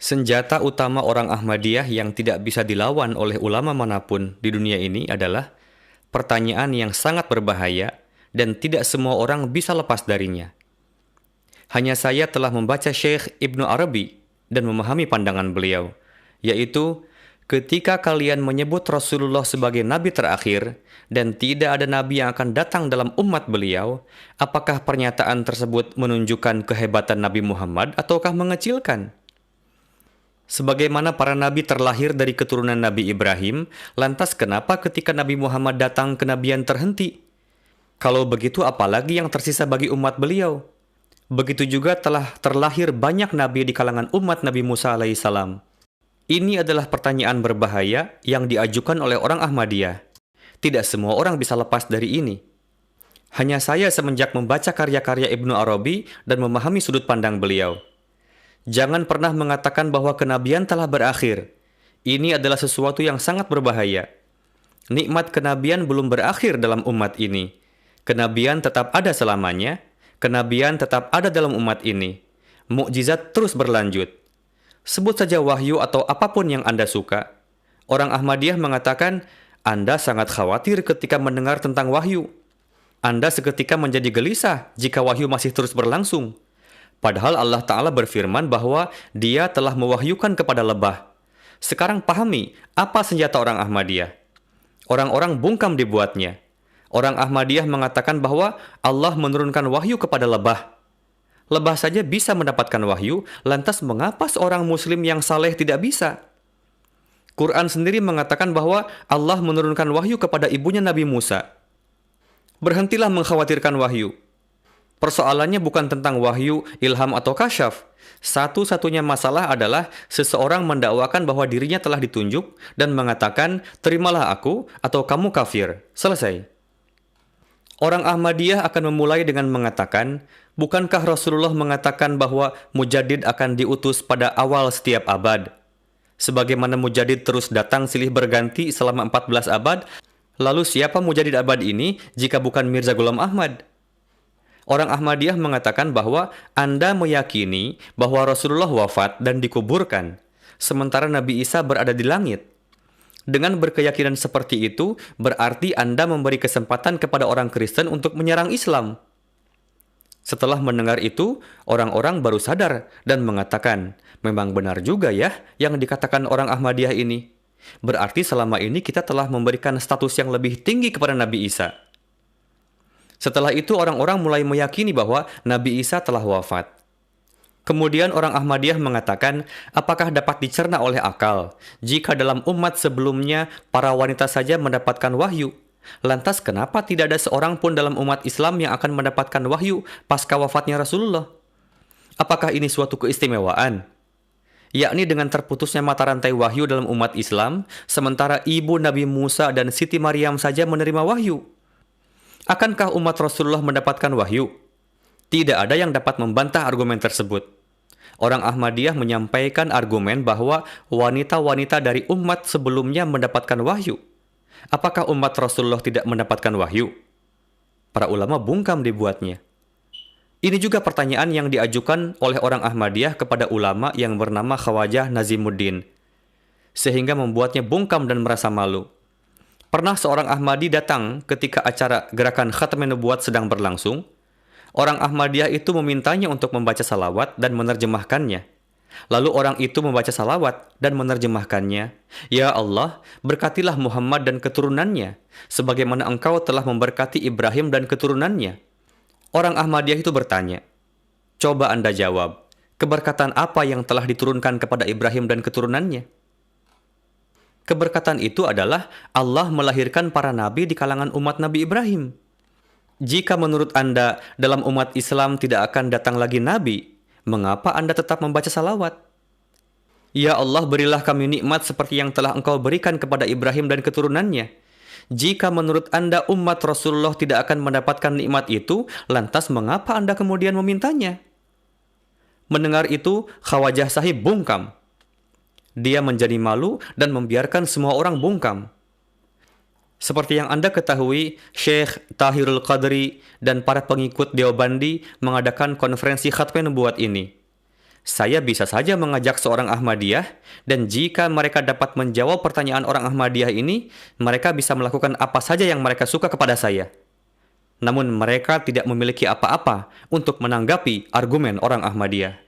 Senjata utama orang Ahmadiyah yang tidak bisa dilawan oleh ulama manapun di dunia ini adalah pertanyaan yang sangat berbahaya dan tidak semua orang bisa lepas darinya. Hanya saya telah membaca Syekh Ibnu Arabi dan memahami pandangan beliau, yaitu ketika kalian menyebut Rasulullah sebagai nabi terakhir dan tidak ada nabi yang akan datang dalam umat beliau, apakah pernyataan tersebut menunjukkan kehebatan Nabi Muhammad ataukah mengecilkan? Sebagaimana para nabi terlahir dari keturunan Nabi Ibrahim, lantas kenapa ketika Nabi Muhammad datang kenabian terhenti? Kalau begitu apalagi yang tersisa bagi umat beliau? Begitu juga telah terlahir banyak nabi di kalangan umat Nabi Musa alaihissalam. Ini adalah pertanyaan berbahaya yang diajukan oleh orang Ahmadiyah. Tidak semua orang bisa lepas dari ini. Hanya saya semenjak membaca karya-karya Ibnu Arabi dan memahami sudut pandang beliau. Jangan pernah mengatakan bahwa kenabian telah berakhir. Ini adalah sesuatu yang sangat berbahaya. Nikmat kenabian belum berakhir dalam umat ini. Kenabian tetap ada selamanya. Kenabian tetap ada dalam umat ini. Mukjizat terus berlanjut. Sebut saja wahyu atau apapun yang Anda suka. Orang Ahmadiyah mengatakan, Anda sangat khawatir ketika mendengar tentang wahyu. Anda seketika menjadi gelisah jika wahyu masih terus berlangsung. Padahal Allah Ta'ala berfirman bahwa Dia telah mewahyukan kepada lebah. Sekarang pahami apa senjata orang Ahmadiyah. Orang-orang bungkam dibuatnya. Orang Ahmadiyah mengatakan bahwa Allah menurunkan wahyu kepada lebah. Lebah saja bisa mendapatkan wahyu, lantas mengapa seorang muslim yang saleh tidak bisa? Quran sendiri mengatakan bahwa Allah menurunkan wahyu kepada ibunya Nabi Musa. Berhentilah mengkhawatirkan wahyu. Persoalannya bukan tentang wahyu, ilham, atau kasyaf. Satu-satunya masalah adalah seseorang mendakwakan bahwa dirinya telah ditunjuk dan mengatakan, terimalah aku atau kamu kafir. Selesai. Orang Ahmadiyah akan memulai dengan mengatakan, bukankah Rasulullah mengatakan bahwa Mujaddid akan diutus pada awal setiap abad? Sebagaimana Mujaddid terus datang silih berganti selama 14 abad, lalu siapa Mujaddid abad ini jika bukan Mirza Ghulam Ahmad? Orang Ahmadiyah mengatakan bahwa Anda meyakini bahwa Rasulullah wafat dan dikuburkan, sementara Nabi Isa berada di langit. Dengan berkeyakinan seperti itu, berarti Anda memberi kesempatan kepada orang Kristen untuk menyerang Islam. Setelah mendengar itu, orang-orang baru sadar dan mengatakan, memang benar juga ya yang dikatakan orang Ahmadiyah ini. Berarti selama ini kita telah memberikan status yang lebih tinggi kepada Nabi Isa. Setelah itu orang-orang mulai meyakini bahwa Nabi Isa telah wafat. Kemudian orang Ahmadiyah mengatakan, apakah dapat dicerna oleh akal jika dalam umat sebelumnya para wanita saja mendapatkan wahyu? Lantas kenapa tidak ada seorang pun dalam umat Islam yang akan mendapatkan wahyu pasca wafatnya Rasulullah? Apakah ini suatu keistimewaan? Yakni dengan terputusnya mata rantai wahyu dalam umat Islam, sementara ibu Nabi Musa dan Siti Maryam saja menerima wahyu. Akankah umat Rasulullah mendapatkan wahyu? Tidak ada yang dapat membantah argumen tersebut. Orang Ahmadiyah menyampaikan argumen bahwa wanita-wanita dari umat sebelumnya mendapatkan wahyu. Apakah umat Rasulullah tidak mendapatkan wahyu? Para ulama bungkam dibuatnya. Ini juga pertanyaan yang diajukan oleh orang Ahmadiyah kepada ulama yang bernama Khawajah Nazimuddin, sehingga membuatnya bungkam dan merasa malu. Pernah seorang Ahmadi datang ketika acara gerakan Khatman Nubuwat sedang berlangsung. Orang Ahmadiyah itu memintanya untuk membaca salawat dan menerjemahkannya. Lalu orang itu membaca salawat dan menerjemahkannya. Ya Allah, berkatilah Muhammad dan keturunannya, sebagaimana engkau telah memberkati Ibrahim dan keturunannya. Orang Ahmadiyah itu bertanya, coba Anda jawab, keberkatan apa yang telah diturunkan kepada Ibrahim dan keturunannya? Keberkatan itu adalah Allah melahirkan para nabi di kalangan umat Nabi Ibrahim. Jika menurut Anda dalam umat Islam tidak akan datang lagi nabi, mengapa Anda tetap membaca salawat? Ya Allah, berilah kami nikmat seperti yang telah Engkau berikan kepada Ibrahim dan keturunannya. Jika menurut Anda umat Rasulullah tidak akan mendapatkan nikmat itu, lantas mengapa Anda kemudian memintanya? Mendengar itu, Khawajah Sahib bungkam. Dia menjadi malu dan membiarkan semua orang bungkam. Seperti yang Anda ketahui, Syekh Tahirul Qadri dan para pengikut Deobandi mengadakan konferensi Khatman Nubuwat ini. Saya bisa saja mengajak seorang Ahmadiyah, dan jika mereka dapat menjawab pertanyaan orang Ahmadiyah ini, mereka bisa melakukan apa saja yang mereka suka kepada saya. Namun mereka tidak memiliki apa-apa untuk menanggapi argumen orang Ahmadiyah.